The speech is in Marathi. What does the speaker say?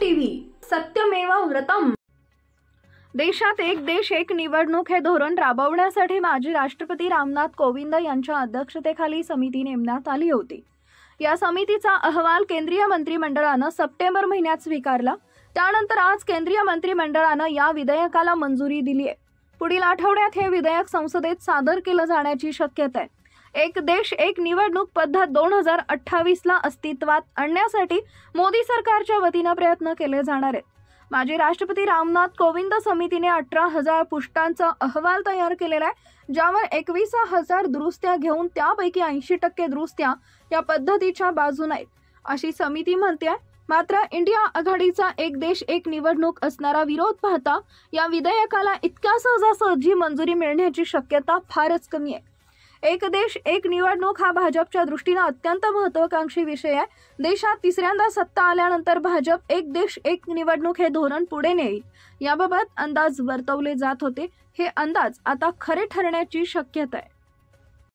टीव्ही सत्यमेव व्रतम। देशात एक देश एक निवडणूक हे धोरण राबवण्यासाठी माजी राष्ट्रपती रामनाथ कोविंद यांच्या अध्यक्षतेखाली समिती नेमण्यात आली होती। या समितीचा अहवाल केंद्रीय मंत्रिमंडळाने सप्टेंबर महिन्यात स्वीकारला। त्यानंतर आज केंद्रीय मंत्रिमंडळाने या विधेयकाला मंजुरी दिली आहे। पुढील आठवड्यात हे विधेयक संसदेत सादर केले जाण्याची शक्यता आहे। एक देश एक निवडणूक पद्धत 2028 ला अस्तित्वात आणण्यासाठी मोदी सरकारच्या वतीने प्रयत्न केले जाणार आहेत। माजी राष्ट्रपती रामनाथ कोविंद समितीने 18,000 पुष्टांचा अहवाल तयार केलेला आहे, ज्यावर 21,000 दुरुस्त्या घेऊन त्यापैकी 80% दुरुस्त्या या पद्धतीच्या बाजूने आहेत अशी समिती म्हणते। मात्र इंडिया आघाडीचा एक देश एक निवडणूक असणारा विरोध पाहता या विधेयकाला इतक्या सहजासहजी मंजुरी मिळण्याची शक्यता फारच कमी आहे। एक देश एक निवडणूक हा भाजपच्या दृष्टीने अत्यंत महत्त्वाकांक्षी विषय आहे। देशात तिसऱ्यांदा सत्ता आल्यानंतर भाजप एक देश एक निवडणूक हे धोरण पुढे नेईल याबाबत अंदाज वर्तवले जात होते। हे अंदाज आता खरे ठरण्याची शक्यता आहे।